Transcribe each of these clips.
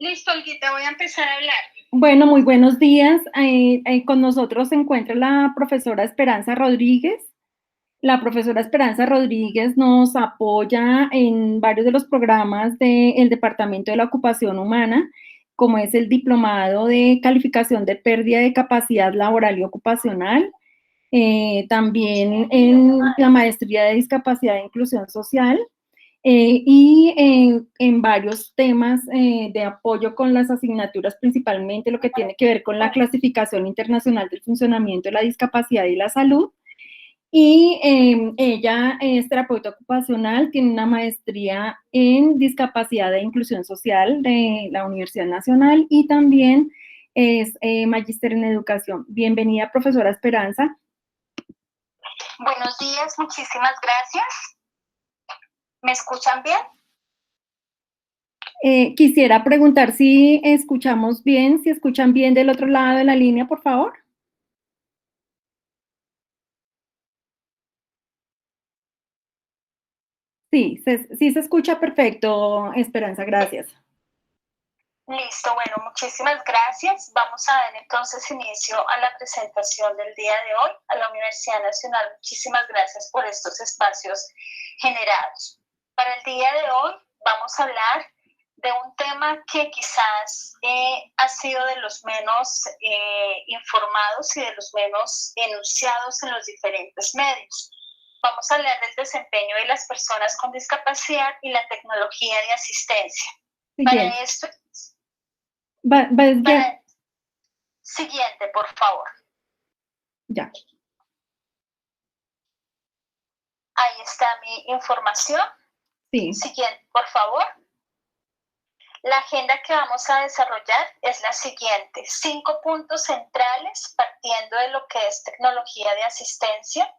Listo, Olguita, voy a empezar a hablar. Bueno, muy buenos días. Con nosotros se encuentra la profesora Esperanza Rodríguez. La profesora Esperanza Rodríguez nos apoya en varios de los programas del Departamento de la Ocupación Humana, como es el Diplomado de Calificación de Pérdida de Capacidad Laboral y Ocupacional, también en la Maestría de Discapacidad e Inclusión Social, y en varios temas de apoyo con las asignaturas, principalmente lo que tiene que ver con la clasificación internacional del funcionamiento de la discapacidad y la salud. Y ella es terapeuta ocupacional, tiene una maestría en discapacidad e inclusión social de la Universidad Nacional y también es magíster en educación. Bienvenida, profesora Esperanza. Buenos días, muchísimas gracias. ¿Me escuchan bien? Quisiera preguntar si escuchamos bien, si escuchan bien del otro lado de la línea, por favor. Sí se escucha perfecto, Esperanza, gracias. Listo, bueno, muchísimas gracias. Vamos a dar entonces inicio a la presentación del día de hoy a la Universidad Nacional. Muchísimas gracias por estos espacios generados. Para el día de hoy vamos a hablar de un tema que quizás ha sido de los menos informados y de los menos enunciados en los diferentes medios. Vamos a hablar del desempeño de las personas con discapacidad y la tecnología de asistencia. Siguiente. Para esto, Ya. Siguiente, por favor. Ya. Ahí está mi información. Sí. Siguiente, por favor. La agenda que vamos a desarrollar es la siguiente. 5 puntos centrales partiendo de lo que es tecnología de asistencia,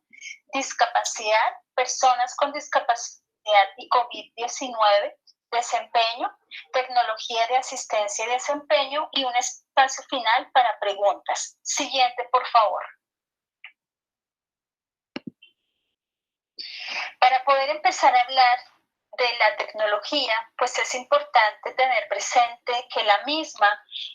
discapacidad, personas con discapacidad y COVID-19, desempeño, tecnología de asistencia y desempeño y un espacio final para preguntas. Siguiente, por favor. Para poder empezar a hablar de la tecnología, pues es importante tener presente que la misma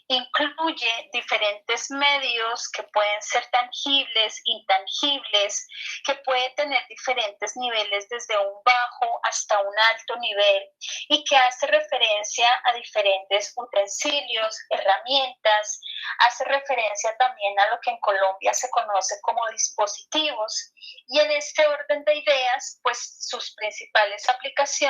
incluye diferentes medios que pueden ser tangibles, intangibles, que puede tener diferentes niveles desde un bajo hasta un alto nivel y que hace referencia a diferentes utensilios, herramientas, hace referencia también a lo que en Colombia se conoce como dispositivos. Y en este orden de ideas, pues sus principales aplicaciones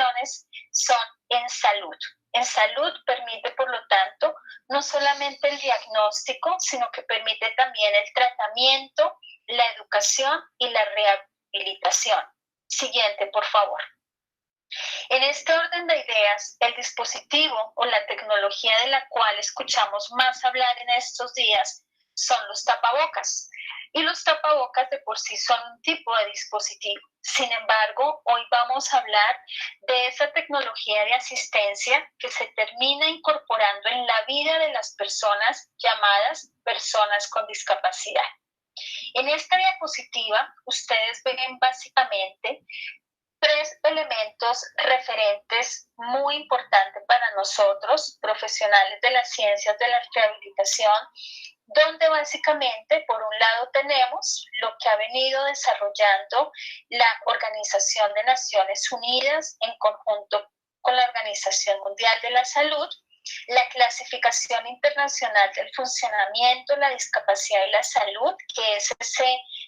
son en salud. En salud permite, por lo tanto, no solamente el diagnóstico, sino que permite también el tratamiento, la educación y la rehabilitación. Siguiente, por favor. En este orden de ideas, el dispositivo o la tecnología de la cual escuchamos más hablar en estos días son los tapabocas. Y los tapabocas de por sí son un tipo de dispositivo. Sin embargo, hoy vamos a hablar de esa tecnología de asistencia que se termina incorporando en la vida de las personas llamadas personas con discapacidad. En esta diapositiva, ustedes ven básicamente 3 elementos referentes muy importantes para nosotros, profesionales de las ciencias de la rehabilitación, donde básicamente, por un lado, tenemos lo que ha venido desarrollando la Organización de Naciones Unidas en conjunto con la Organización Mundial de la Salud, la clasificación internacional del funcionamiento, la discapacidad y la salud, que es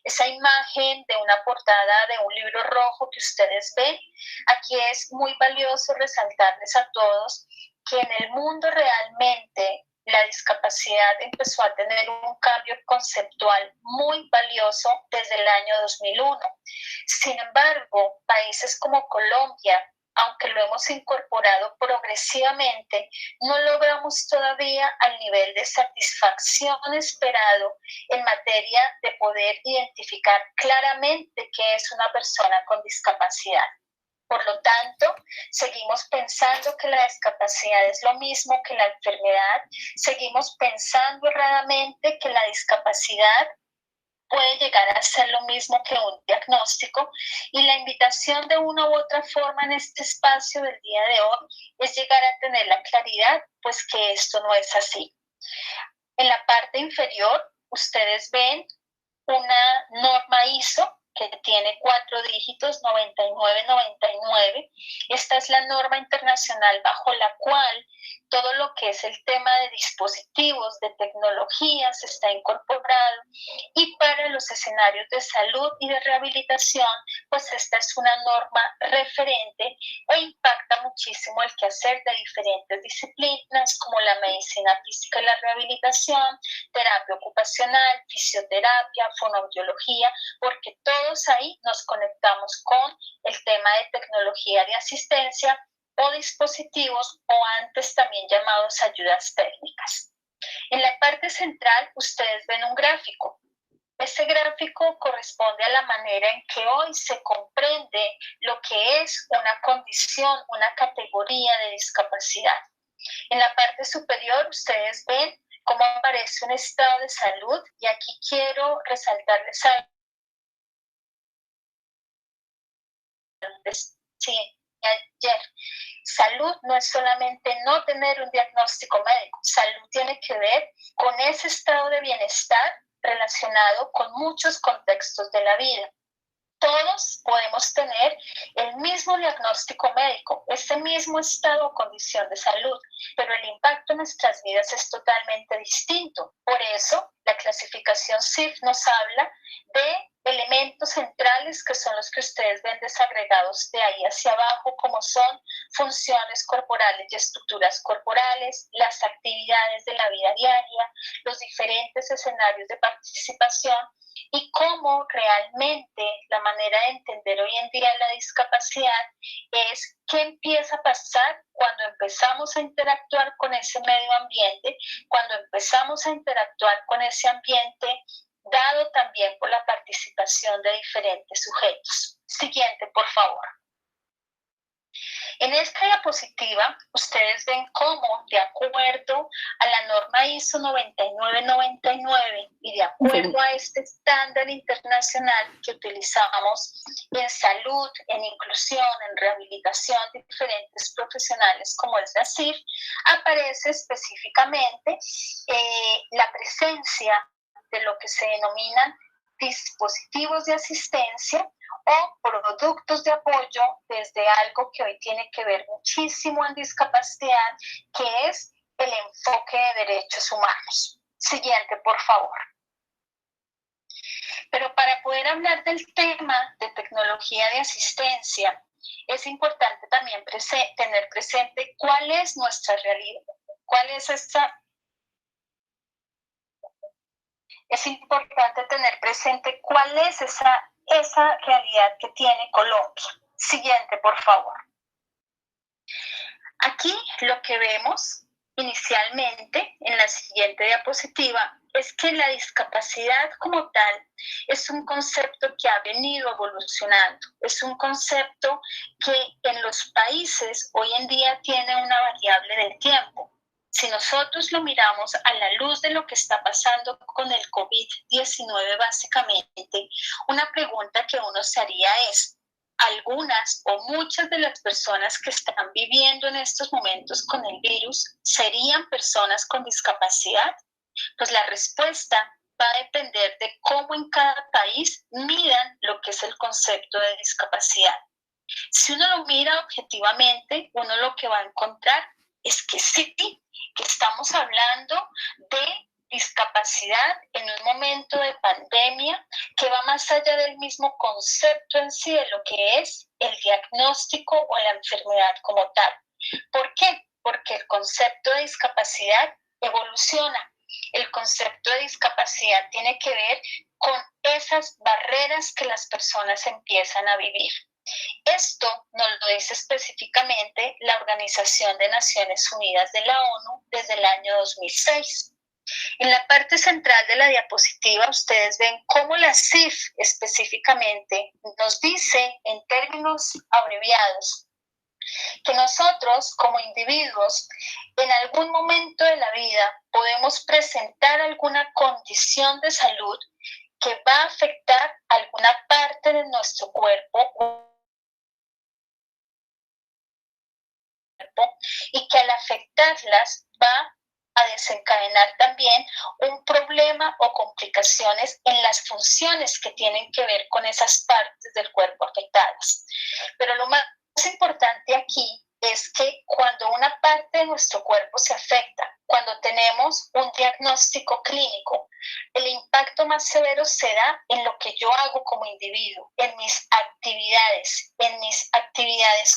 esa imagen de una portada de un libro rojo que ustedes ven. Aquí es muy valioso resaltarles a todos que en el mundo realmente la discapacidad empezó a tener un cambio conceptual muy valioso desde el año 2001. Sin embargo, países como Colombia, aunque lo hemos incorporado progresivamente, no logramos todavía al nivel de satisfacción esperado en materia de poder identificar claramente qué es una persona con discapacidad. Por lo tanto, seguimos pensando que la discapacidad es lo mismo que la enfermedad, seguimos pensando erradamente que la discapacidad puede llegar a ser lo mismo que un diagnóstico, y la invitación de una u otra forma en este espacio del día de hoy es llegar a tener la claridad, pues que esto no es así. En la parte inferior, ustedes ven una norma ISO que tiene 4 dígitos, 9999. Esta es la norma internacional bajo la cual todo lo que es el tema de dispositivos, de tecnologías está incorporado, y para los escenarios de salud y de rehabilitación, pues esta es una norma referente e impacta muchísimo el quehacer de diferentes disciplinas como la medicina física y la rehabilitación, terapia ocupacional, fisioterapia, fonoaudiología, porque todos ahí nos conectamos con el tema de tecnología de asistencia o dispositivos, o antes también llamados ayudas técnicas. En la parte central ustedes ven un gráfico. Ese gráfico corresponde a la manera en que hoy se comprende lo que es una condición, una categoría de discapacidad. En la parte superior ustedes ven cómo aparece un estado de salud, y aquí quiero resaltarles algo. Sí, ayer. Salud no es solamente no tener un diagnóstico médico, salud tiene que ver con ese estado de bienestar relacionado con muchos contextos de la vida. Todos podemos tener el mismo diagnóstico médico, ese mismo estado o condición de salud, pero el impacto en nuestras vidas es totalmente distinto. Por eso, la clasificación CIF nos habla de elementos centrales que son los que ustedes ven desagregados de ahí hacia abajo, como son funciones corporales y estructuras corporales, las actividades de la vida diaria, los diferentes escenarios de participación, y cómo realmente la manera de entender hoy en día la discapacidad es qué empieza a pasar cuando empezamos a interactuar con ese medio ambiente, cuando empezamos a interactuar con ese ambiente dado también por la participación de diferentes sujetos. Siguiente, por favor. En esta diapositiva, ustedes ven cómo, de acuerdo a la norma ISO 9999 y de acuerdo a este estándar internacional que utilizamos en salud, en inclusión, en rehabilitación de diferentes profesionales como es la CIF, aparece específicamente la presencia de lo que se denominan dispositivos de asistencia o productos de apoyo, desde algo que hoy tiene que ver muchísimo en discapacidad, que es el enfoque de derechos humanos. Siguiente, por favor. Pero para poder hablar del tema de tecnología de asistencia, es importante también tener presente cuál es nuestra realidad, cuál es esta. Es importante tener presente cuál es esa realidad que tiene Colombia. Siguiente, por favor. Aquí lo que vemos inicialmente en la siguiente diapositiva es que la discapacidad como tal es un concepto que ha venido evolucionando, es un concepto que en los países hoy en día tiene una variable del tiempo. Si nosotros lo miramos a la luz de lo que está pasando con el COVID-19, básicamente, una pregunta que uno se haría es, ¿algunas o muchas de las personas que están viviendo en estos momentos con el virus serían personas con discapacidad? Pues la respuesta va a depender de cómo en cada país midan lo que es el concepto de discapacidad. Si uno lo mira objetivamente, uno lo que va a encontrar es que sí, que estamos hablando de discapacidad en un momento de pandemia que va más allá del mismo concepto en sí de lo que es el diagnóstico o la enfermedad como tal. ¿Por qué? Porque el concepto de discapacidad evoluciona. El concepto de discapacidad tiene que ver con esas barreras que las personas empiezan a vivir. Esto nos lo dice específicamente la Organización de Naciones Unidas de la ONU desde el año 2006. En la parte central de la diapositiva ustedes ven cómo la CIF específicamente nos dice en términos abreviados que nosotros como individuos en algún momento de la vida podemos presentar alguna condición de salud que va a afectar alguna parte de nuestro cuerpo y que al afectarlas va a desencadenar también un problema o complicaciones en las funciones que tienen que ver con esas partes del cuerpo afectadas. Pero lo más importante aquí es que cuando una parte de nuestro cuerpo se afecta, cuando tenemos un diagnóstico clínico, el impacto más severo se da en lo que yo hago como individuo, en mis actividades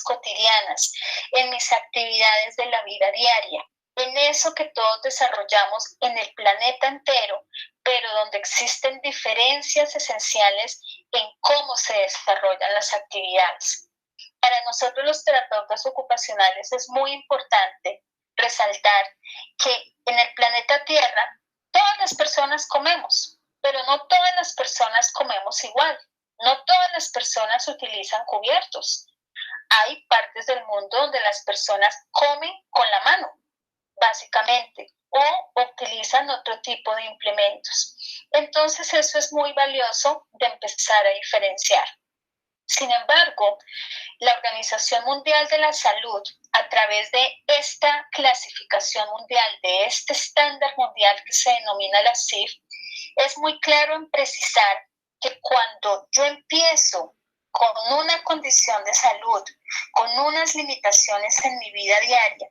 cotidianas, en mis actividades de la vida diaria, en eso que todos desarrollamos en el planeta entero, pero donde existen diferencias esenciales en cómo se desarrollan las actividades. Para nosotros los terapeutas ocupacionales es muy importante resaltar que en el planeta Tierra todas las personas comemos, pero no todas las personas comemos igual. No todas las personas utilizan cubiertos. Hay partes del mundo donde las personas comen con la mano, básicamente, o utilizan otro tipo de implementos. Entonces eso es muy valioso de empezar a diferenciar. Sin embargo, la Organización Mundial de la Salud, a través de esta clasificación mundial, de este estándar mundial que se denomina la CIF, es muy claro en precisar que cuando yo empiezo con una condición de salud, con unas limitaciones en mi vida diaria,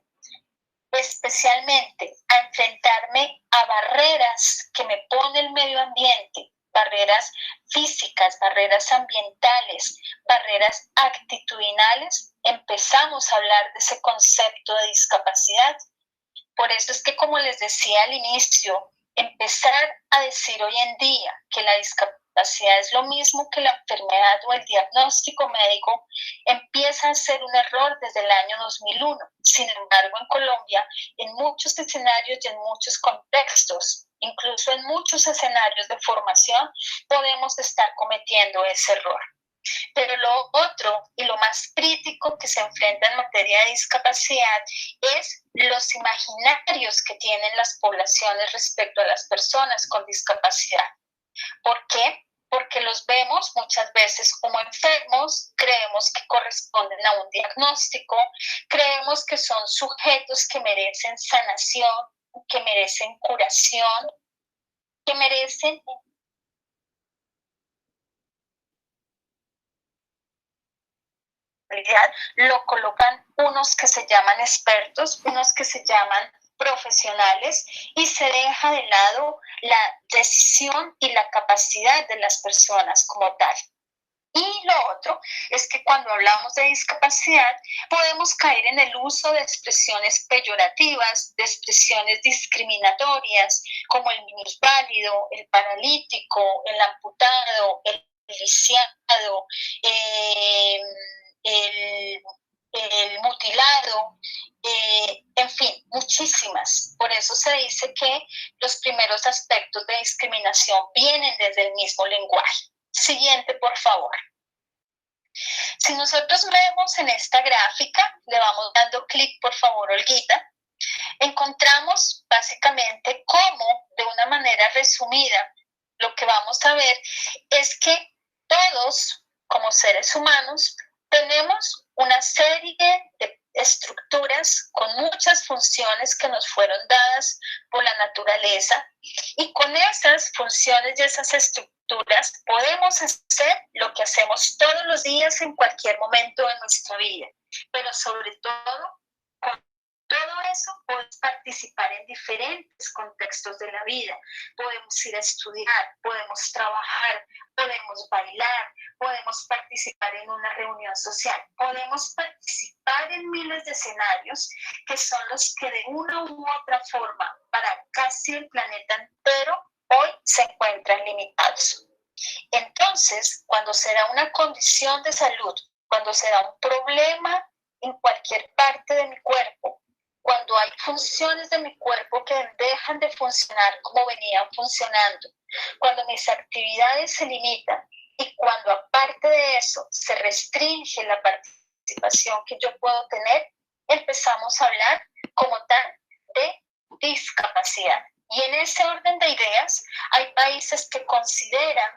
especialmente a enfrentarme a barreras que me pone el medio ambiente, barreras físicas, barreras ambientales, barreras actitudinales, empezamos a hablar de ese concepto de discapacidad. Por eso es que, como les decía al inicio, empezar a decir hoy en día que la discapacidad es lo mismo que la enfermedad o el diagnóstico médico empieza a ser un error desde el año 2001. Sin embargo, en Colombia, en muchos escenarios y en muchos contextos, incluso en muchos escenarios de formación, podemos estar cometiendo ese error. Pero lo otro y lo más crítico que se enfrenta en materia de discapacidad es los imaginarios que tienen las poblaciones respecto a las personas con discapacidad. ¿Por qué? Porque los vemos muchas veces como enfermos, creemos que corresponden a un diagnóstico, creemos que son sujetos que merecen sanación, que merecen curación, que merecen lo colocan unos que se llaman expertos, unos que se llaman profesionales, y se deja de lado la decisión y la capacidad de las personas como tal. Y lo otro es que cuando hablamos de discapacidad podemos caer en el uso de expresiones peyorativas, de expresiones discriminatorias, como el minusválido, el paralítico, el amputado, el lisiado, el mutilado, en fin, muchísimas. Por eso se dice que los primeros aspectos de discriminación vienen desde el mismo lenguaje. Siguiente, por favor. Si nosotros vemos en esta gráfica, le vamos dando clic, por favor, Olguita, encontramos básicamente cómo, de una manera resumida, lo que vamos a ver es que todos, como seres humanos, tenemos una serie de estructuras con muchas funciones que nos fueron dadas por la naturaleza, y con esas funciones y esas estructuras podemos hacer lo que hacemos todos los días en cualquier momento de nuestra vida, pero sobre todo con todo eso podemos participar en diferentes contextos de la vida. Podemos ir a estudiar, podemos trabajar, podemos bailar, podemos participar en una reunión social, podemos participar en miles de escenarios que son los que de una u otra forma para casi el planeta entero hoy se encuentran limitados. Entonces, cuando se da una condición de salud, cuando se da un problema en cualquier parte de mi cuerpo, cuando hay funciones de mi cuerpo que dejan de funcionar como venían funcionando, cuando mis actividades se limitan y cuando aparte de eso se restringe la participación que yo puedo tener, empezamos a hablar como tal de discapacidad. Y en ese orden de ideas, hay países que consideran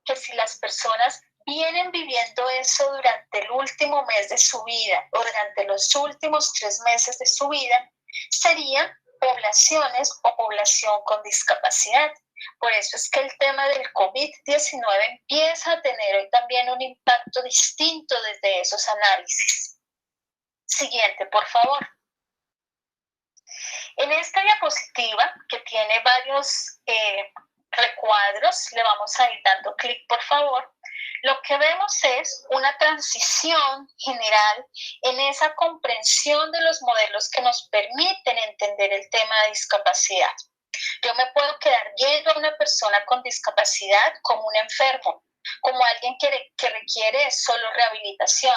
que si las personas vienen viviendo eso durante el último mes de su vida o durante los últimos 3 meses de su vida, serían poblaciones o población con discapacidad. Por eso es que el tema del COVID-19 empieza a tener hoy también un impacto distinto desde esos análisis. Siguiente, por favor. En esta diapositiva, que tiene varios recuadros, le vamos a ir dando clic, por favor. Lo que vemos es una transición general en esa comprensión de los modelos que nos permiten entender el tema de discapacidad. Yo me puedo quedar viendo a una persona con discapacidad como un enfermo, como alguien que requiere solo rehabilitación,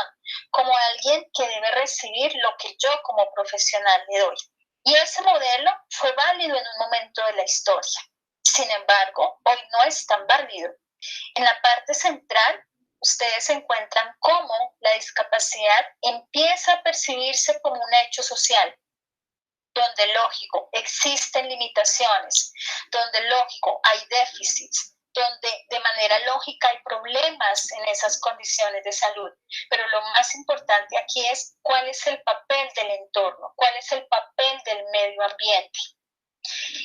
como alguien que debe recibir lo que yo como profesional le doy. Y ese modelo fue válido en un momento de la historia. Sin embargo, hoy no es tan válido. En la parte central, ustedes encuentran cómo la discapacidad empieza a percibirse como un hecho social, donde lógico existen limitaciones, donde lógico hay déficits, donde de manera lógica hay problemas en esas condiciones de salud. Pero lo más importante aquí es cuál es el papel del entorno, cuál es el papel del medio ambiente.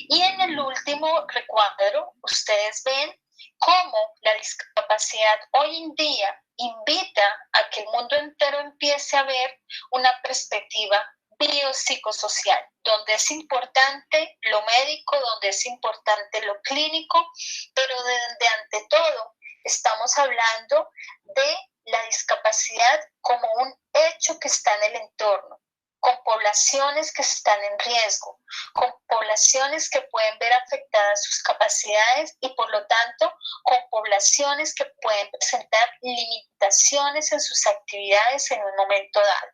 Y en el último recuadro, ustedes ven cómo la discapacidad hoy en día invita a que el mundo entero empiece a ver una perspectiva biopsicosocial, donde es importante lo médico, donde es importante lo clínico, pero donde ante todo estamos hablando de la discapacidad como un hecho que está en el entorno, con poblaciones que están en riesgo, con poblaciones que pueden ver afectadas sus capacidades y por lo tanto con poblaciones que pueden presentar limitaciones en sus actividades en un momento dado.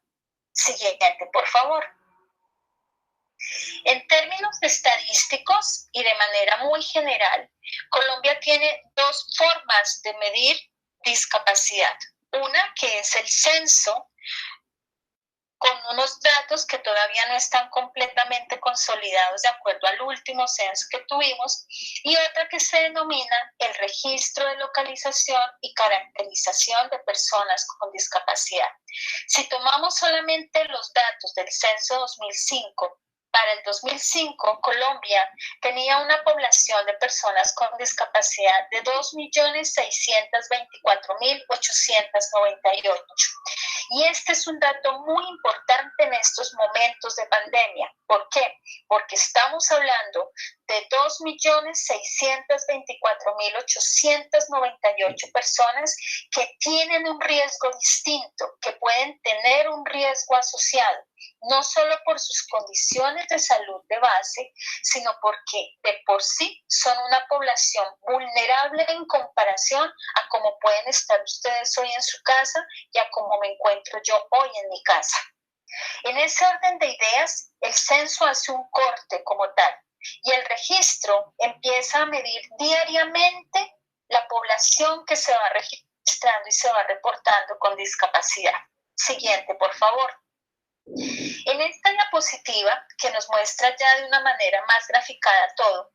Siguiente, por favor. En términos estadísticos y de manera muy general, Colombia tiene dos formas de medir discapacidad. Una que es el censo, con unos datos que todavía no están completamente consolidados de acuerdo al último censo que tuvimos, y otra que se denomina el registro de localización y caracterización de personas con discapacidad. Si tomamos solamente los datos del censo 2005, para el 2005 Colombia tenía una población de personas con discapacidad de 2.624.898. Y este es un dato muy importante en estos momentos de pandemia. ¿Por qué? Porque estamos hablando de 2.624.898 personas que tienen un riesgo distinto, que pueden tener un riesgo asociado, no solo por sus condiciones de salud de base, sino porque de por sí son una población vulnerable en comparación a cómo pueden estar ustedes hoy en su casa y a cómo me encuentro yo hoy en mi casa. En ese orden de ideas, el censo hace un corte como tal y el registro empieza a medir diariamente la población que se va registrando y se va reportando con discapacidad. Siguiente, por favor. En esta diapositiva, que nos muestra ya de una manera más graficada todo,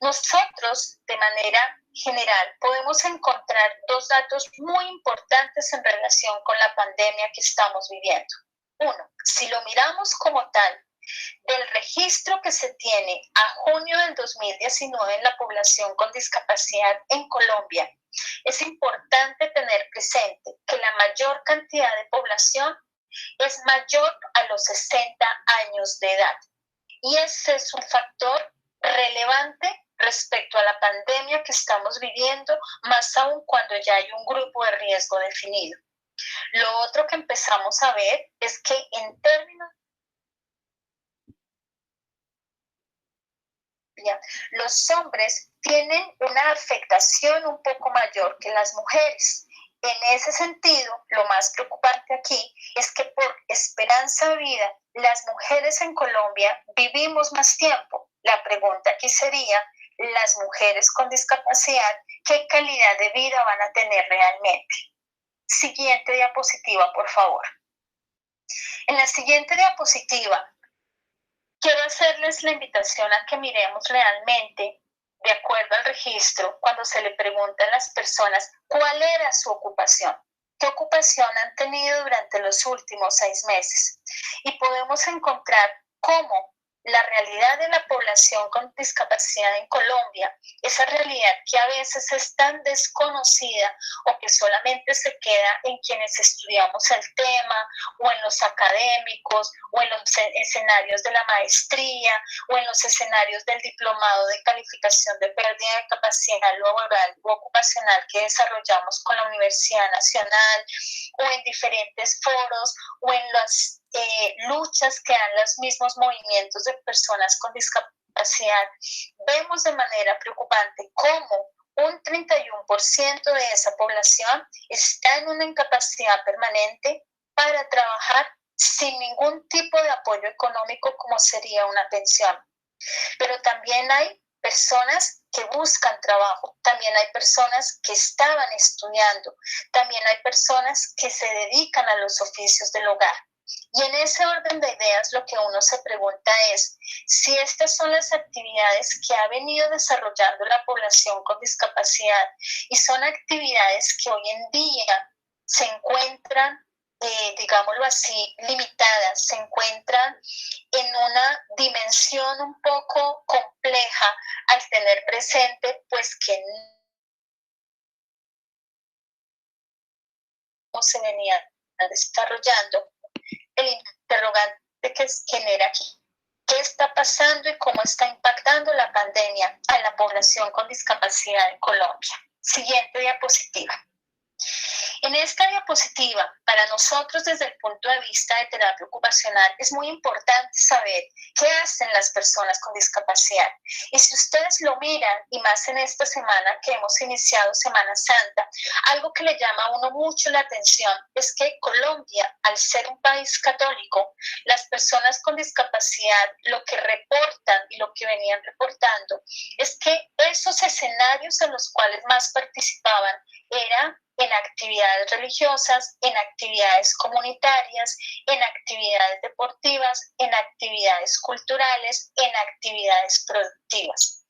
nosotros de manera general podemos encontrar dos datos muy importantes en relación con la pandemia que estamos viviendo. Uno, si lo miramos como tal, del registro que se tiene a junio del 2019 en la población con discapacidad en Colombia, es importante tener presente que la mayor cantidad de población es mayor a los 60 años de edad. Y ese es un factor relevante respecto a la pandemia que estamos viviendo, más aún cuando ya hay un grupo de riesgo definido. Lo otro que empezamos a ver es que en términos los hombres tienen una afectación un poco mayor que las mujeres. En ese sentido, lo más preocupante aquí es que por esperanza de vida, las mujeres en Colombia vivimos más tiempo. La pregunta aquí sería, las mujeres con discapacidad, ¿qué calidad de vida van a tener realmente? Siguiente diapositiva, por favor. En la siguiente diapositiva quiero hacerles la invitación a que miremos realmente, de acuerdo al registro, cuando se le pregunta a las personas cuál era su ocupación. ¿Qué ocupación han tenido durante los últimos 6 meses? Y podemos encontrar cómo la realidad de la población con discapacidad en Colombia, esa realidad que a veces es tan desconocida o que solamente se queda en quienes estudiamos el tema o en los académicos o en los escenarios de la maestría o en los escenarios del diplomado de calificación de pérdida de capacidad laboral o ocupacional que desarrollamos con la Universidad Nacional o en diferentes foros o en las luchas que dan los mismos movimientos de personas con discapacidad. Vemos de manera preocupante cómo un 31% de esa población está en una incapacidad permanente para trabajar sin ningún tipo de apoyo económico como sería una pensión. Pero también hay personas que buscan trabajo, también hay personas que estaban estudiando, también hay personas que se dedican a los oficios del hogar. Y en ese orden de ideas lo que uno se pregunta es si estas son las actividades que ha venido desarrollando la población con discapacidad y son actividades que hoy en día se encuentran, digámoslo así, limitadas, se encuentran en una dimensión un poco compleja al tener presente pues que no se venía desarrollando. El interrogante que genera aquí. ¿Qué está pasando y cómo está impactando la pandemia a la población con discapacidad en Colombia? Siguiente diapositiva. En esta diapositiva, para nosotros desde el punto de vista de terapia ocupacional, es muy importante saber qué hacen las personas con discapacidad. Y si ustedes lo miran, y más en esta semana que hemos iniciado Semana Santa, algo que le llama a uno mucho la atención es que Colombia, al ser un país católico, las personas con discapacidad lo que reportan y lo que venían reportando es que esos escenarios en los cuales más participaban eran en actividades religiosas, en actividades comunitarias, en actividades deportivas, en actividades culturales, en actividades productivas.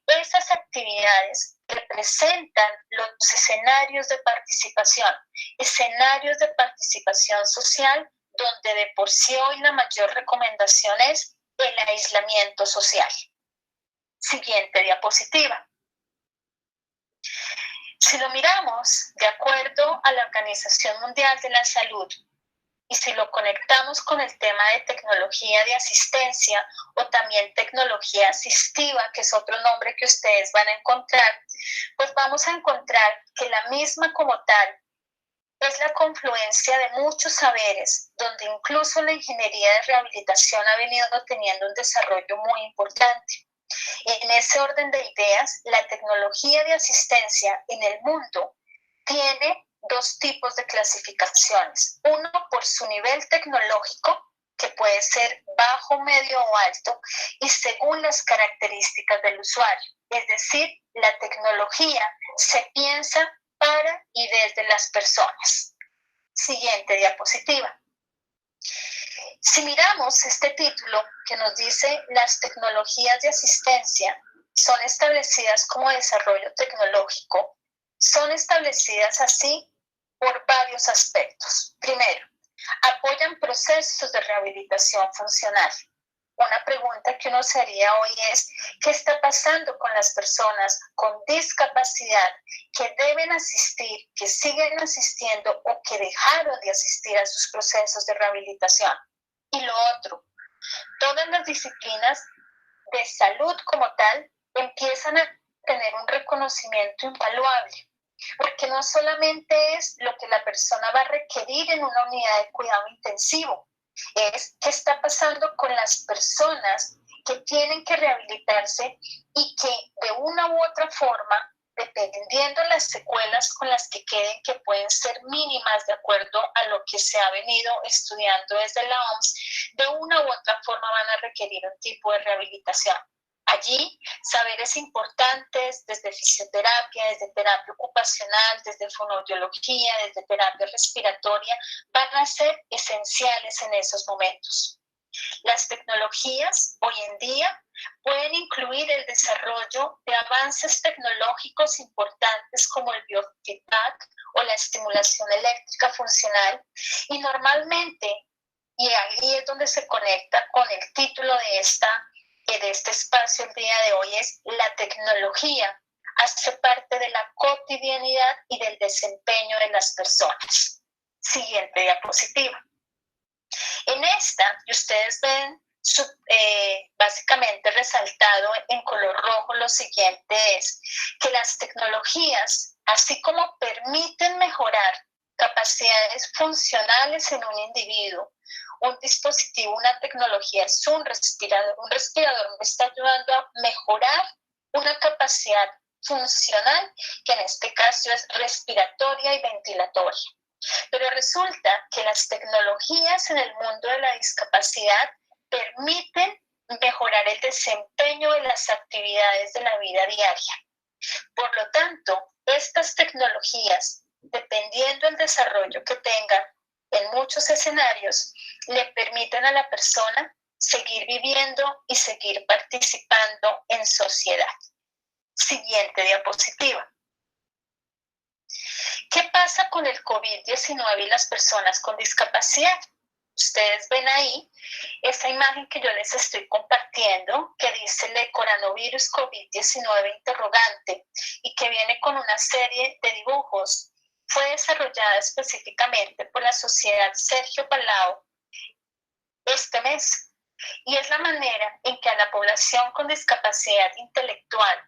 Esas actividades representan los escenarios de participación social, donde de por sí hoy la mayor recomendación es el aislamiento social. Siguiente diapositiva. Si lo miramos de acuerdo a la Organización Mundial de la Salud y si lo conectamos con el tema de tecnología de asistencia o también tecnología asistiva, que es otro nombre que ustedes van a encontrar, pues vamos a encontrar que la misma como tal es la confluencia de muchos saberes, donde incluso la ingeniería de rehabilitación ha venido teniendo un desarrollo muy importante. En ese orden de ideas, la tecnología de asistencia en el mundo tiene dos tipos de clasificaciones. Uno por su nivel tecnológico, que puede ser bajo, medio o alto, y según las características del usuario. Es decir, la tecnología se piensa para y desde las personas. Siguiente diapositiva. Si miramos este título que nos dice las tecnologías de asistencia son establecidas como desarrollo tecnológico, son establecidas así por varios aspectos. Primero, apoyan procesos de rehabilitación funcional. Una pregunta que uno se haría hoy es, ¿qué está pasando con las personas con discapacidad que deben asistir, que siguen asistiendo o que dejaron de asistir a sus procesos de rehabilitación? Y lo otro, todas las disciplinas de salud como tal empiezan a tener un reconocimiento invaluable, porque no solamente es lo que la persona va a requerir en una unidad de cuidado intensivo, es qué está pasando con las personas que tienen que rehabilitarse y que de una u otra forma, dependiendo de las secuelas con las que queden, que pueden ser mínimas de acuerdo a lo que se ha venido estudiando desde la OMS, de una u otra forma van a requerir un tipo de rehabilitación. Allí, saberes importantes desde fisioterapia, desde terapia ocupacional, desde fonoaudiología, desde terapia respiratoria, van a ser esenciales en esos momentos. Las tecnologías hoy en día pueden incluir el desarrollo de avances tecnológicos importantes como el biofeedback o la estimulación eléctrica funcional, y normalmente, y ahí es donde se conecta con el título de este espacio el día de hoy, es la tecnología hace parte de la cotidianidad y del desempeño de las personas. Siguiente diapositiva. En esta, ustedes ven básicamente resaltado en color rojo lo siguiente es que las tecnologías, así como permiten mejorar capacidades funcionales en un individuo, un dispositivo, una tecnología es un respirador me está ayudando a mejorar una capacidad funcional que en este caso es respiratoria y ventilatoria. Pero resulta que las tecnologías en el mundo de la discapacidad permiten mejorar el desempeño de las actividades de la vida diaria. Por lo tanto, estas tecnologías, dependiendo del desarrollo que tengan en muchos escenarios, le permiten a la persona seguir viviendo y seguir participando en sociedad. Siguiente diapositiva. ¿Qué pasa con el COVID-19 y las personas con discapacidad? Ustedes ven ahí esta imagen que yo les estoy compartiendo que dice el coronavirus COVID-19 interrogante y que viene con una serie de dibujos. Fue desarrollada específicamente por la Sociedad Sergio Palau este mes y es la manera en que a la población con discapacidad intelectual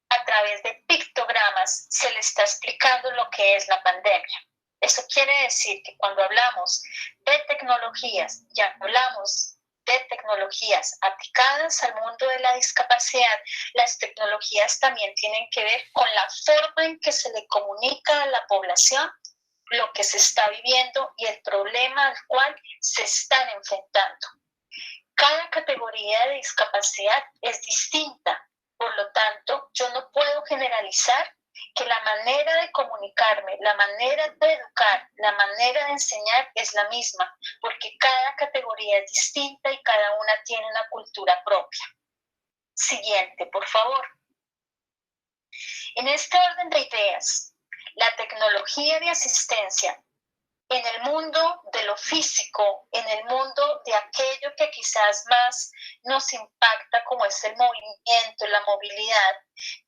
a través de pictogramas se le está explicando lo que es la pandemia. Eso quiere decir que cuando hablamos de tecnologías y hablamos de tecnologías aplicadas al mundo de la discapacidad, las tecnologías también tienen que ver con la forma en que se le comunica a la población lo que se está viviendo y el problema al cual se están enfrentando. Cada categoría de discapacidad es distinta. Por lo tanto, yo no puedo generalizar que la manera de comunicarme, la manera de educar, la manera de enseñar es la misma, porque cada categoría es distinta y cada una tiene una cultura propia. Siguiente, por favor. En este orden de ideas, la tecnología de asistencia en el mundo de lo físico, en el mundo de aquello que quizás más nos impacta, como es el movimiento, la movilidad,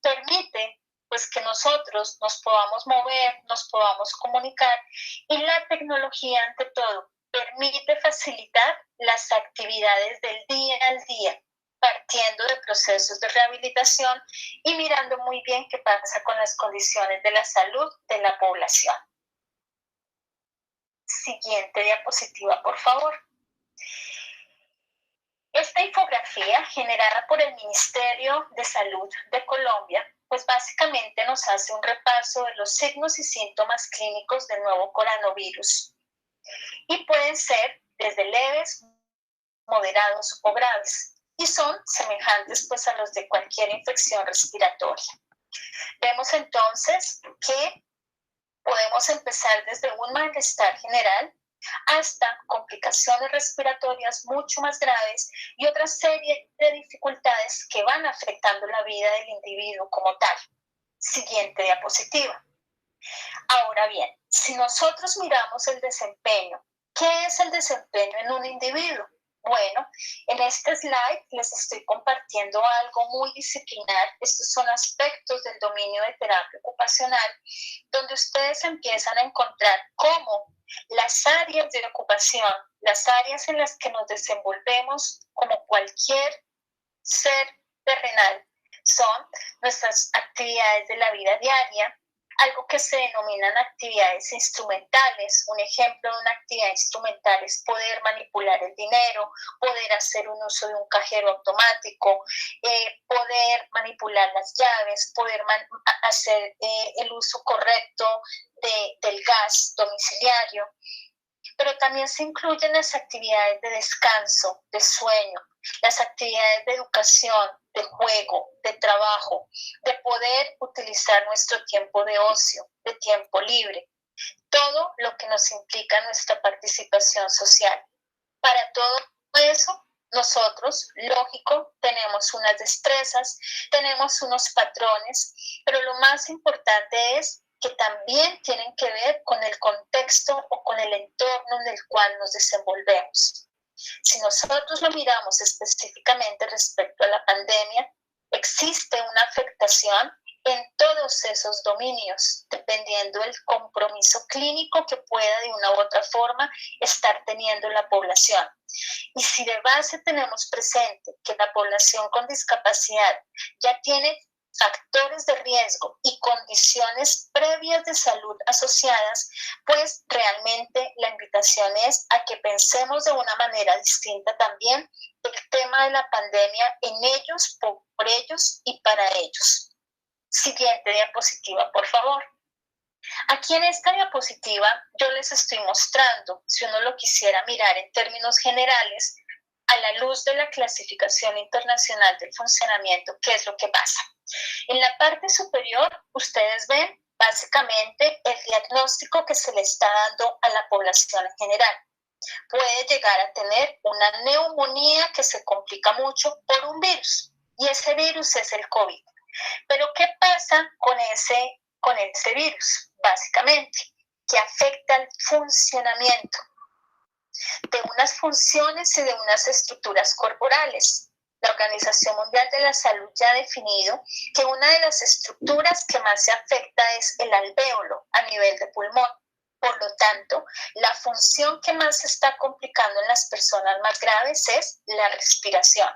permite pues que nosotros nos podamos mover, nos podamos comunicar, y la tecnología ante todo permite facilitar las actividades del día al día, partiendo de procesos de rehabilitación y mirando muy bien qué pasa con las condiciones de la salud de la población. Siguiente diapositiva, por favor. Esta infografía, generada por el Ministerio de Salud de Colombia, pues básicamente nos hace un repaso de los signos y síntomas clínicos del nuevo coronavirus. Y pueden ser desde leves, moderados o graves, y son semejantes pues a los de cualquier infección respiratoria. Vemos entonces que podemos empezar desde un malestar general hasta complicaciones respiratorias mucho más graves y otra serie de dificultades que van afectando la vida del individuo como tal. Siguiente diapositiva. Ahora bien, si nosotros miramos el desempeño, ¿qué es el desempeño en un individuo? Bueno, en este slide les estoy compartiendo algo muy disciplinar. Estos son aspectos del dominio de terapia ocupacional, donde ustedes empiezan a encontrar cómo las áreas de ocupación, las áreas en las que nos desenvolvemos como cualquier ser terrenal, son nuestras actividades de la vida diaria, algo que se denominan actividades instrumentales. Un ejemplo de una actividad instrumental es poder manipular el dinero, poder hacer un uso de un cajero automático, poder manipular las llaves, poder hacer el uso correcto del gas domiciliario. Pero también se incluyen las actividades de descanso, de sueño, las actividades de educación, de juego, de trabajo, de poder utilizar nuestro tiempo de ocio, de tiempo libre, todo lo que nos implica nuestra participación social. Para todo eso, nosotros, lógico, tenemos unas destrezas, tenemos unos patrones, pero lo más importante es que también tienen que ver con el contexto o con el entorno en el cual nos desenvolvemos. Si nosotros lo miramos específicamente respecto a la pandemia, existe una afectación en todos esos dominios, dependiendo del compromiso clínico que pueda de una u otra forma estar teniendo la población. Y si de base tenemos presente que la población con discapacidad ya tiene factores de riesgo y condiciones previas de salud asociadas, pues realmente la invitación es a que pensemos de una manera distinta también el tema de la pandemia en ellos, por ellos y para ellos. Siguiente diapositiva, por favor. Aquí en esta diapositiva yo les estoy mostrando, si uno lo quisiera mirar en términos generales, a la luz de la clasificación internacional del funcionamiento, ¿qué es lo que pasa? En la parte superior, ustedes ven básicamente el diagnóstico que se le está dando a la población en general. Puede llegar a tener una neumonía que se complica mucho por un virus, y ese virus es el COVID. Pero ¿qué pasa con ese virus? Básicamente, que afecta el funcionamiento de unas funciones y de unas estructuras corporales. La Organización Mundial de la Salud ya ha definido que una de las estructuras que más se afecta es el alvéolo a nivel de pulmón. Por lo tanto, la función que más se está complicando en las personas más graves es la respiración.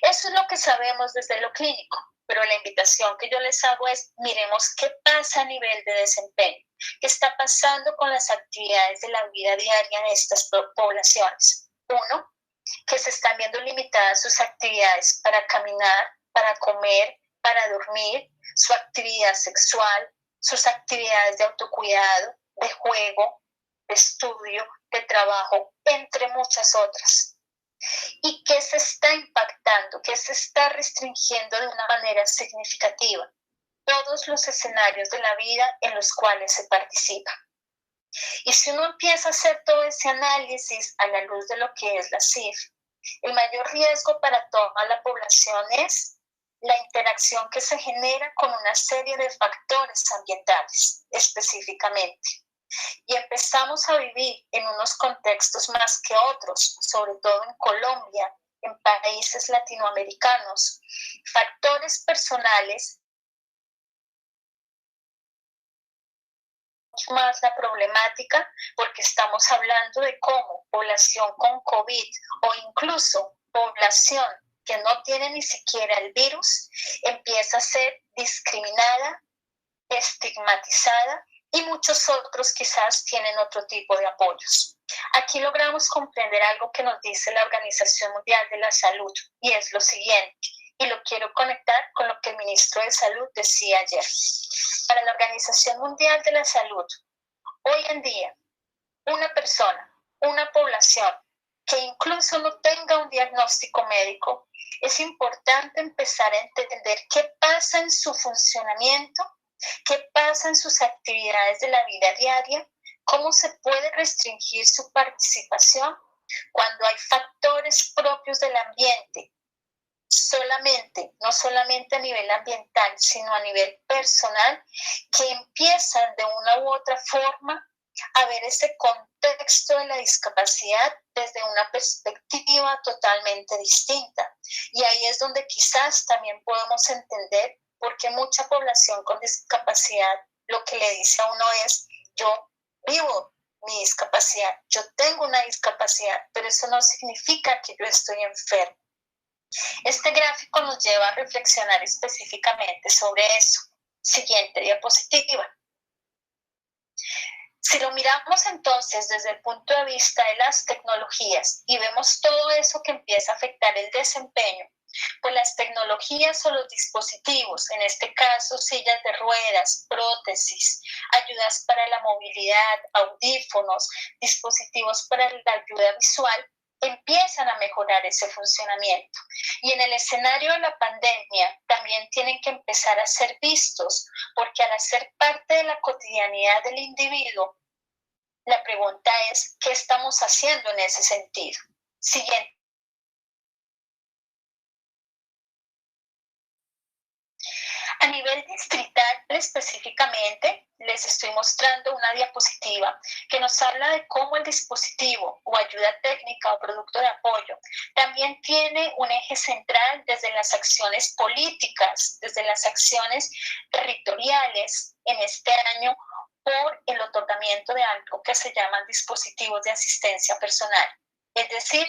Eso es lo que sabemos desde lo clínico, pero la invitación que yo les hago es miremos qué pasa a nivel de desempeño, qué está pasando con las actividades de la vida diaria de estas poblaciones. Uno, que se están viendo limitadas sus actividades para caminar, para comer, para dormir, su actividad sexual, sus actividades de autocuidado, de juego, de estudio, de trabajo, entre muchas otras. ¿Y qué se está impactando? ¿Qué se está restringiendo de una manera significativa? Todos los escenarios de la vida en los cuales se participa. Y si uno empieza a hacer todo ese análisis a la luz de lo que es la CIF, el mayor riesgo para toda la población es la interacción que se genera con una serie de factores ambientales específicamente. Y empezamos a vivir en unos contextos más que otros, sobre todo en Colombia, en países latinoamericanos, factores personales más la problemática porque estamos hablando de cómo población con COVID o incluso población que no tiene ni siquiera el virus empieza a ser discriminada, estigmatizada y muchos otros quizás tienen otro tipo de apoyos. Aquí logramos comprender algo que nos dice la Organización Mundial de la Salud y es lo siguiente, y lo quiero conectar con lo que el ministro de Salud decía ayer. Para la Organización Mundial de la Salud, hoy en día, una persona, una población que incluso no tenga un diagnóstico médico, es importante empezar a entender qué pasa en su funcionamiento, qué pasa en sus actividades de la vida diaria, cómo se puede restringir su participación cuando hay factores propios del ambiente, no solamente a nivel ambiental, sino a nivel personal, que empiezan de una u otra forma a ver ese contexto de la discapacidad desde una perspectiva totalmente distinta. Y ahí es donde quizás también podemos entender por qué mucha población con discapacidad lo que le dice a uno es, yo vivo mi discapacidad, yo tengo una discapacidad, pero eso no significa que yo estoy enfermo. Este gráfico nos lleva a reflexionar específicamente sobre eso. Siguiente diapositiva. Si lo miramos entonces desde el punto de vista de las tecnologías y vemos todo eso que empieza a afectar el desempeño, pues las tecnologías o los dispositivos, en este caso sillas de ruedas, prótesis, ayudas para la movilidad, audífonos, dispositivos para la ayuda visual, empiezan a mejorar ese funcionamiento. Y en el escenario de la pandemia también tienen que empezar a ser vistos, porque al ser parte de la cotidianidad del individuo, la pregunta es, ¿qué estamos haciendo en ese sentido? Siguiente. A nivel distrital específicamente, les estoy mostrando una diapositiva que nos habla de cómo el dispositivo o ayuda técnica o producto de apoyo también tiene un eje central desde las acciones políticas, desde las acciones territoriales en este año por el otorgamiento de algo que se llaman dispositivos de asistencia personal. Es decir,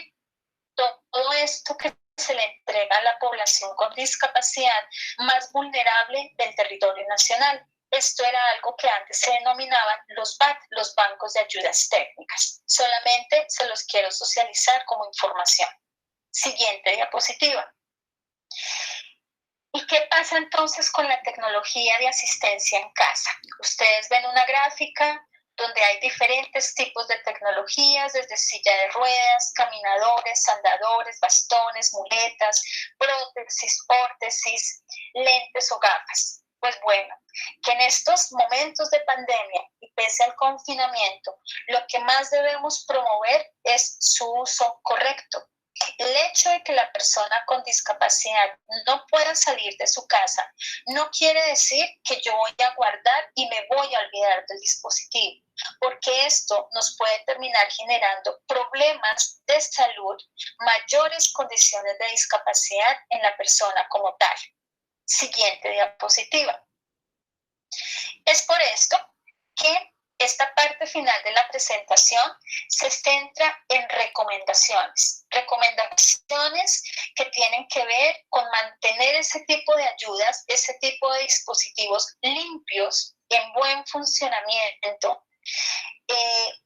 todo esto que se le entrega a la población con discapacidad más vulnerable del territorio nacional. Esto era algo que antes se denominaban los BAT, los Bancos de Ayudas Técnicas. Solamente se los quiero socializar como información. Siguiente diapositiva. ¿Y qué pasa entonces con la tecnología de asistencia en casa? Ustedes ven una gráfica donde hay diferentes tipos de tecnologías, desde silla de ruedas, caminadores, andadores, bastones, muletas, prótesis, órtesis, lentes o gafas. Pues bueno, que en estos momentos de pandemia y pese al confinamiento, lo que más debemos promover es su uso correcto. El hecho de que la persona con discapacidad no pueda salir de su casa no quiere decir que yo voy a guardar y me voy a olvidar del dispositivo, porque esto nos puede terminar generando problemas de salud, mayores condiciones de discapacidad en la persona como tal. Siguiente diapositiva. Es por esto que esta parte final de la presentación se centra en recomendaciones. Recomendaciones que tienen que ver con mantener ese tipo de ayudas, ese tipo de dispositivos limpios, en buen funcionamiento,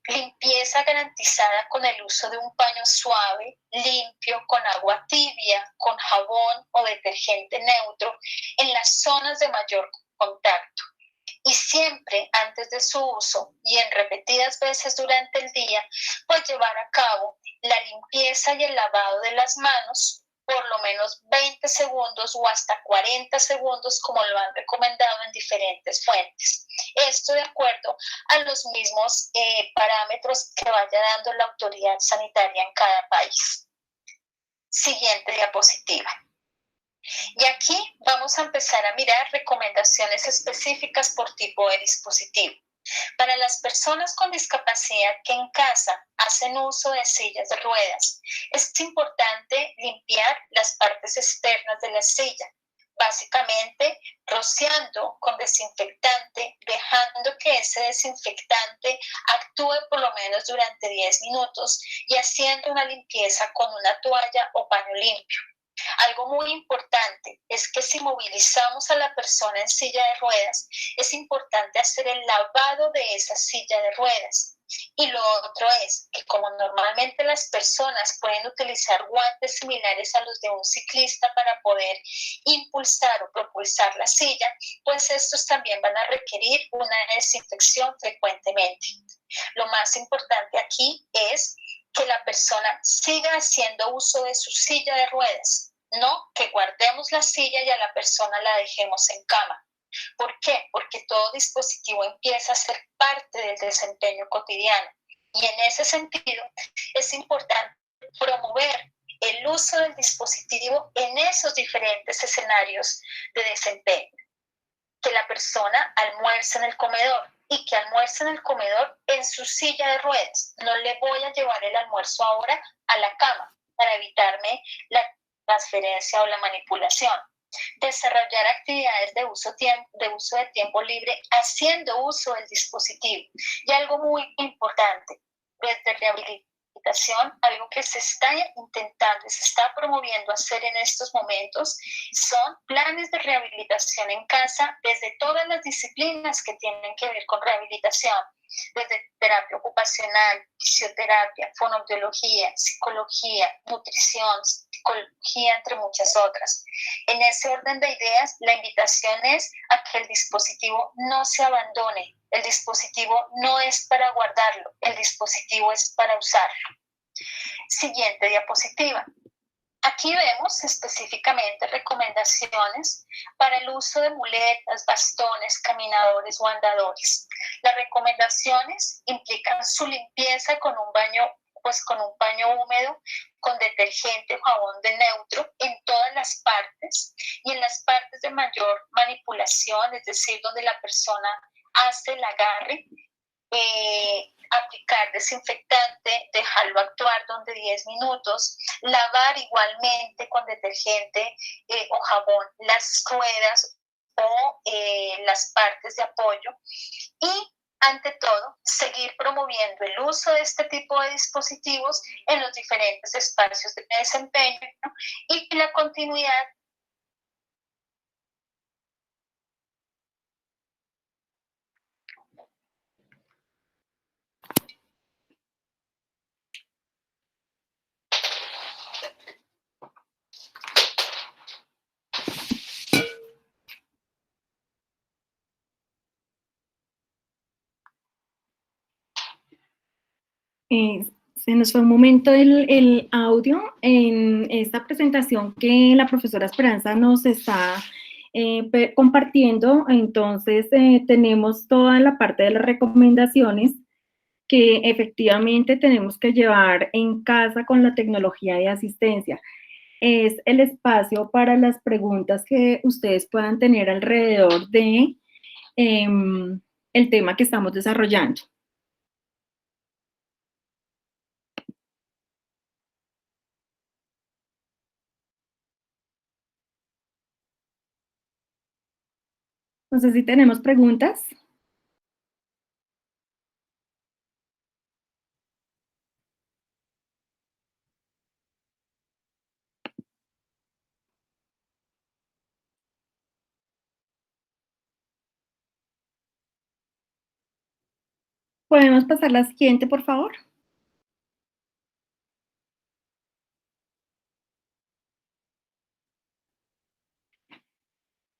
limpieza garantizada con el uso de un paño suave, limpio, con agua tibia, con jabón o detergente neutro en las zonas de mayor contacto. Y siempre antes de su uso y en repetidas veces durante el día, pues llevar a cabo la limpieza y el lavado de las manos por lo menos 20 segundos o hasta 40 segundos, como lo han recomendado en diferentes fuentes. Esto de acuerdo a los mismos parámetros que vaya dando la autoridad sanitaria en cada país. Siguiente diapositiva. Y aquí vamos a empezar a mirar recomendaciones específicas por tipo de dispositivo. Para las personas con discapacidad que en casa hacen uso de sillas de ruedas, es importante limpiar las partes externas de la silla, básicamente rociando con desinfectante, dejando que ese desinfectante actúe por lo menos durante 10 minutos y haciendo una limpieza con una toalla o paño limpio. Algo muy importante es que si movilizamos a la persona en silla de ruedas, es importante hacer el lavado de esa silla de ruedas. Y lo otro es que como normalmente las personas pueden utilizar guantes similares a los de un ciclista para poder impulsar o propulsar la silla, pues estos también van a requerir una desinfección frecuentemente. Lo más importante aquí es que la persona siga haciendo uso de su silla de ruedas, no que guardemos la silla y a la persona la dejemos en cama. ¿Por qué? Porque todo dispositivo empieza a ser parte del desempeño cotidiano. Y en ese sentido es importante promover el uso del dispositivo en esos diferentes escenarios de desempeño. Que la persona almuerce en el comedor y que almuerce en el comedor en su silla de ruedas. No le voy a llevar el almuerzo ahora a la cama para evitarme la transferencia o la manipulación. Desarrollar actividades de uso de tiempo libre haciendo uso del dispositivo. Y algo muy importante, desde rehabilitación, algo que se está intentando y se está promoviendo hacer en estos momentos son planes de rehabilitación en casa desde todas las disciplinas que tienen que ver con rehabilitación, desde terapia ocupacional, fisioterapia, fonoaudiología, psicología, nutrición, psicología, entre muchas otras. En ese orden de ideas, la invitación es a que el dispositivo no se abandone. El dispositivo no es para guardarlo, el dispositivo es para usarlo. Siguiente diapositiva. Aquí vemos específicamente recomendaciones para el uso de muletas, bastones, caminadores o andadores. Las recomendaciones implican su limpieza con un baño pues con un paño húmedo, con detergente o jabón de neutro en todas las partes, y en las partes de mayor manipulación, es decir, donde la persona hace el agarre, aplicar desinfectante, dejarlo actuar donde 10 minutos, lavar igualmente con detergente o jabón las ruedas o las partes de apoyo, y ante todo, seguir promoviendo el uso de este tipo de dispositivos en los diferentes espacios de desempeño, ¿no? Y la continuidad. Se nos fue un momento el audio en esta presentación que la profesora Esperanza nos está compartiendo. Entonces, tenemos toda la parte de las recomendaciones que efectivamente tenemos que llevar en casa con la tecnología de asistencia. Es el espacio para las preguntas que ustedes puedan tener alrededor de el tema que estamos desarrollando. No sé si tenemos preguntas. ¿Podemos pasar la siguiente, por favor?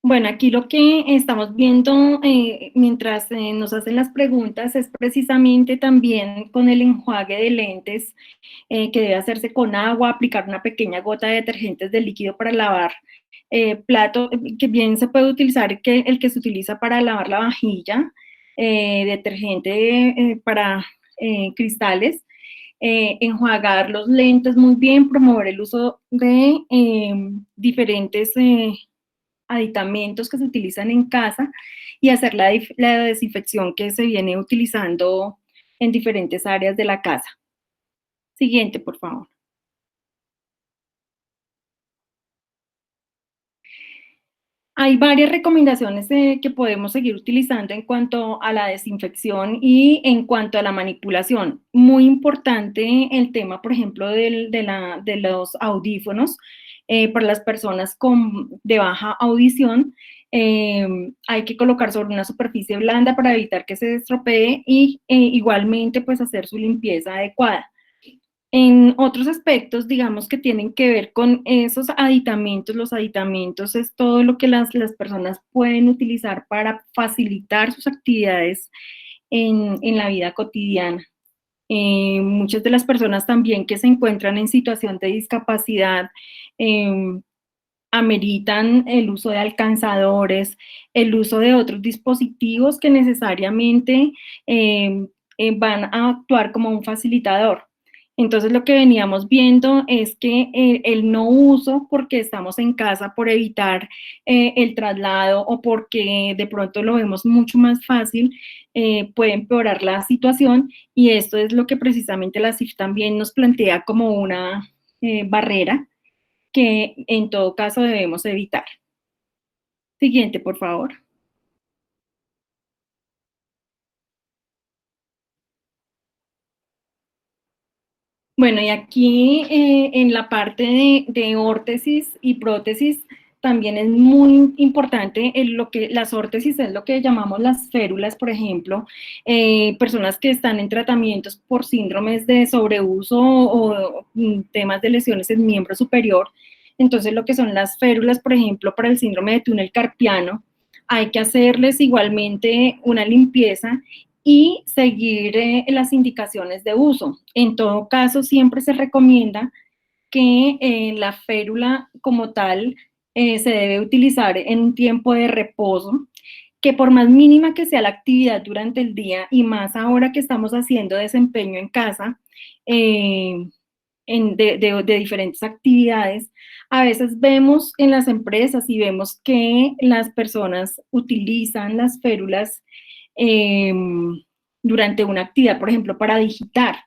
Bueno, aquí lo que estamos viendo mientras nos hacen las preguntas es precisamente también con el enjuague de lentes que debe hacerse con agua, aplicar una pequeña gota de detergentes de líquido para lavar plato, que bien se puede utilizar el que se utiliza para lavar la vajilla, detergente para cristales, enjuagar los lentes muy bien, promover el uso de diferentes aditamentos que se utilizan en casa y hacer la desinfección que se viene utilizando en diferentes áreas de la casa. Siguiente, por favor. Hay varias recomendaciones que podemos seguir utilizando en cuanto a la desinfección y en cuanto a la manipulación. Muy importante el tema, por ejemplo, de los audífonos. Para las personas de baja audición, hay que colocar sobre una superficie blanda para evitar que se estropee y igualmente pues hacer su limpieza adecuada. En otros aspectos, digamos que tienen que ver con esos aditamentos, los aditamentos es todo lo que las personas pueden utilizar para facilitar sus actividades en la vida cotidiana. Muchas de las personas también que se encuentran en situación de discapacidad ameritan el uso de alcanzadores, el uso de otros dispositivos que necesariamente van a actuar como un facilitador. Entonces lo que veníamos viendo es que el no uso porque estamos en casa por evitar el traslado o porque de pronto lo vemos mucho más fácil, puede empeorar la situación, y esto es lo que precisamente la CIF también nos plantea como una barrera que en todo caso debemos evitar. Siguiente, por favor. Bueno, y aquí en la parte de órtesis y prótesis también es muy importante las órtesis es lo que llamamos las férulas, por ejemplo, personas que están en tratamientos por síndromes de sobreuso o temas de lesiones en miembro superior. Entonces, lo que son las férulas, por ejemplo, para el síndrome de túnel carpiano, hay que hacerles igualmente una limpieza y seguir las indicaciones de uso. En todo caso, siempre se recomienda que la férula como tal se debe utilizar en un tiempo de reposo, que por más mínima que sea la actividad durante el día y más ahora que estamos haciendo desempeño en casa, de diferentes actividades, a veces vemos en las empresas y vemos que las personas utilizan las férulas durante una actividad, por ejemplo, para digitar.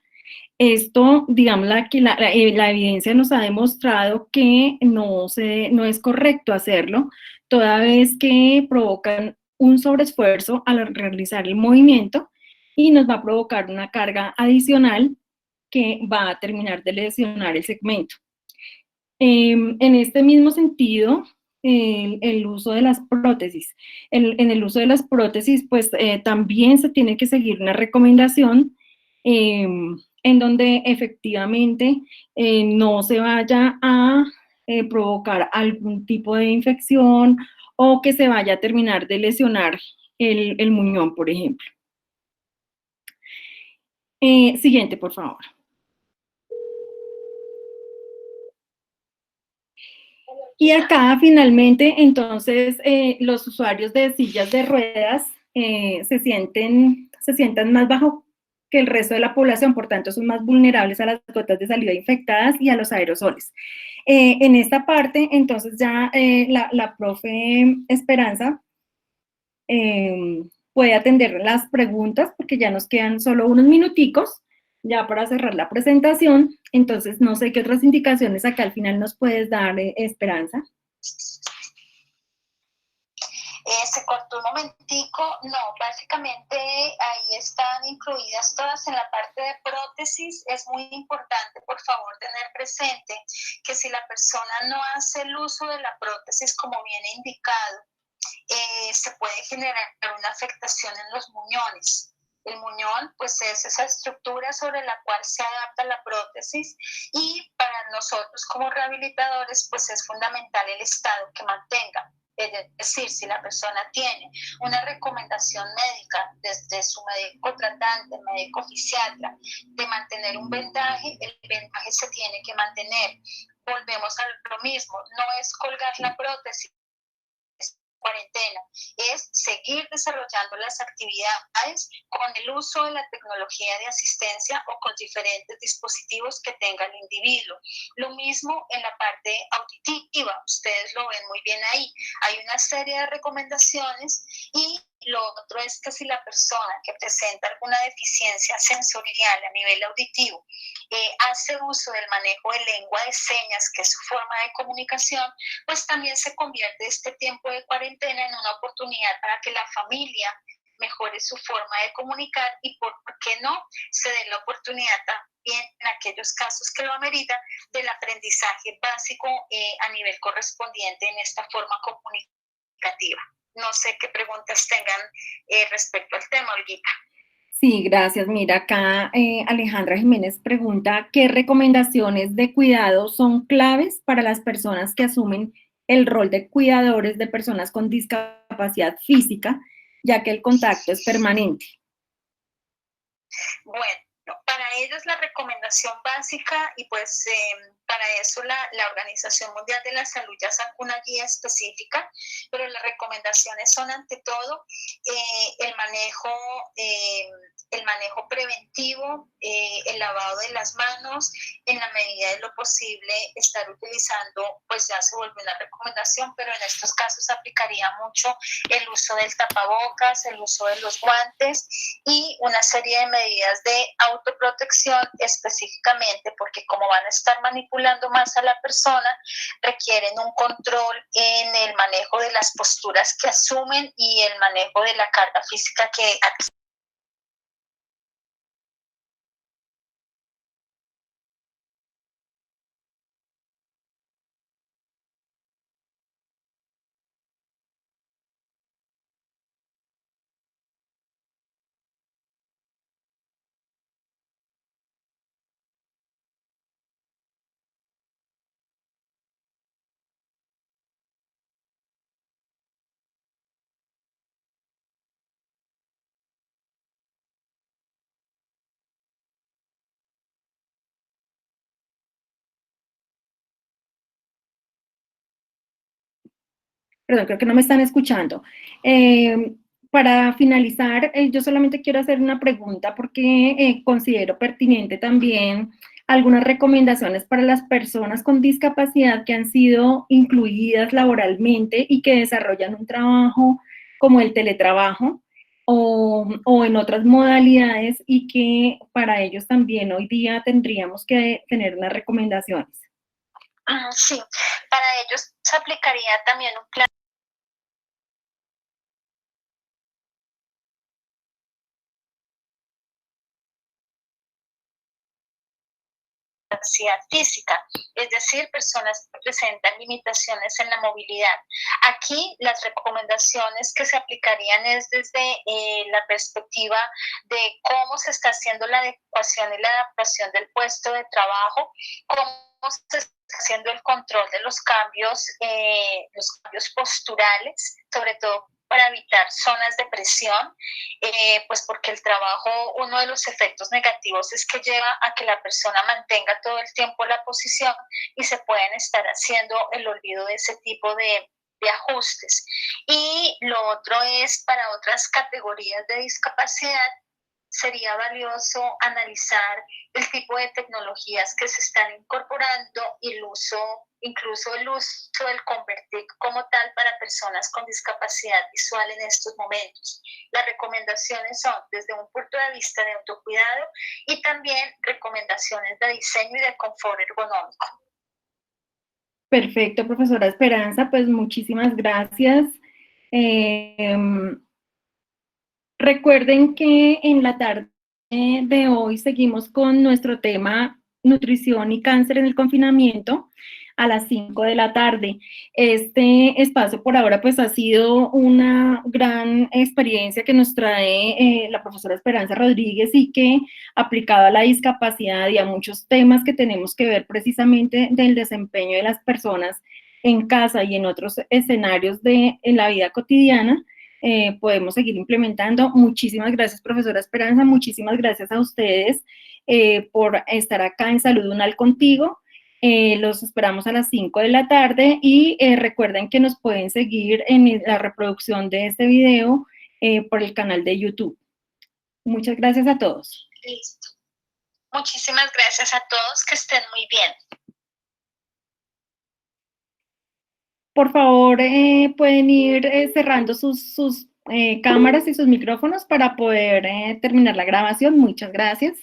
Esto, digamos, la evidencia nos ha demostrado que no es correcto hacerlo, toda vez que provocan un sobreesfuerzo al realizar el movimiento y nos va a provocar una carga adicional que va a terminar de lesionar el segmento. En este mismo sentido, el uso de las prótesis. En el uso de las prótesis, pues también se tiene que seguir una recomendación en donde efectivamente no se vaya a provocar algún tipo de infección o que se vaya a terminar de lesionar el muñón, por ejemplo. Siguiente, por favor. Y acá finalmente, entonces, los usuarios de sillas de ruedas se sientan más bajo que el resto de la población, por tanto, son más vulnerables a las gotas de saliva infectadas y a los aerosoles. En esta parte, entonces, ya la profe Esperanza puede atender las preguntas, porque ya nos quedan solo unos minuticos ya para cerrar la presentación. Entonces, no sé qué otras indicaciones acá al final nos puedes dar, Esperanza. Se cortó un momentico, no, básicamente ahí están incluidas todas en la parte de prótesis. Es muy importante, por favor, tener presente que si la persona no hace el uso de la prótesis como viene indicado, se puede generar una afectación en los muñones. El muñón, pues, es esa estructura sobre la cual se adapta la prótesis, y para nosotros como rehabilitadores, pues, es fundamental el estado que mantenga. Es decir, si la persona tiene una recomendación médica desde su médico tratante, médico fisiatra, de mantener un vendaje, el vendaje se tiene que mantener. Volvemos a lo mismo, no es colgar la prótesis cuarentena, es seguir desarrollando las actividades con el uso de la tecnología de asistencia o con diferentes dispositivos que tenga el individuo. Lo mismo en la parte auditiva, ustedes lo ven muy bien ahí, hay una serie de recomendaciones, y lo otro es que si la persona que presenta alguna deficiencia sensorial a nivel auditivo hace uso del manejo de lengua de señas, que es su forma de comunicación, pues también se convierte este tiempo de cuarentena en una oportunidad para que la familia mejore su forma de comunicar, y por qué no se dé la oportunidad también, en aquellos casos que lo ameritan, del aprendizaje básico a nivel correspondiente en esta forma comunicativa. No sé qué preguntas tengan respecto al tema, Olguita. Sí, gracias. Mira, acá Alejandra Jiménez pregunta, ¿qué recomendaciones de cuidado son claves para las personas que asumen el rol de cuidadores de personas con discapacidad física, ya que el contacto es permanente? Bueno, para ellos la recomendación básica, y pues para eso la Organización Mundial de la Salud ya sacó una guía específica, pero las recomendaciones son ante todo el manejo, el manejo preventivo, el lavado de las manos, en la medida de lo posible estar utilizando, pues ya se volvió una recomendación, pero en estos casos aplicaría mucho el uso del tapabocas, el uso de los guantes y una serie de medidas de autoprotección específicamente, porque como van a estar manipulando más a la persona, requieren un control en el manejo de las posturas que asumen y el manejo de la carga física que adquieren. Perdón, creo que no me están escuchando. para finalizar, yo solamente quiero hacer una pregunta porque considero pertinente también algunas recomendaciones para las personas con discapacidad que han sido incluidas laboralmente y que desarrollan un trabajo como el teletrabajo o en otras modalidades y que para ellos también hoy día tendríamos que tener unas recomendaciones. Sí, para ellos se aplicaría también un plan de capacidad física, es decir, personas que presentan limitaciones en la movilidad. Aquí las recomendaciones que se aplicarían es desde la perspectiva de cómo se está haciendo la adecuación y la adaptación del puesto de trabajo, cómo se está haciendo el control de los cambios posturales, sobre todo para evitar zonas de presión, pues porque el trabajo, uno de los efectos negativos es que lleva a que la persona mantenga todo el tiempo la posición y se pueden estar haciendo el olvido de ese tipo de ajustes. Y lo otro es para otras categorías de discapacidad, sería valioso analizar el tipo de tecnologías que se están incorporando y el uso, incluso el uso del Convertic como tal para personas con discapacidad visual en estos momentos. Las recomendaciones son desde un punto de vista de autocuidado y también recomendaciones de diseño y de confort ergonómico. Perfecto, profesora Esperanza, pues muchísimas gracias. Recuerden que en la tarde de hoy seguimos con nuestro tema nutrición y cáncer en el confinamiento a las 5 de la tarde. Este espacio por ahora pues ha sido una gran experiencia que nos trae la profesora Esperanza Rodríguez y que aplicado a la discapacidad y a muchos temas que tenemos que ver precisamente del desempeño de las personas en casa y en otros escenarios en la vida cotidiana, podemos seguir implementando. Muchísimas gracias, profesora Esperanza, muchísimas gracias a ustedes por estar acá en Salud Unal contigo. Los esperamos a las 5 de la tarde y recuerden que nos pueden seguir en la reproducción de este video por el canal de YouTube. Muchas gracias a todos. Listo. Muchísimas gracias a todos, que estén muy bien. Por favor, pueden ir cerrando sus cámaras y sus micrófonos para poder terminar la grabación. Muchas gracias.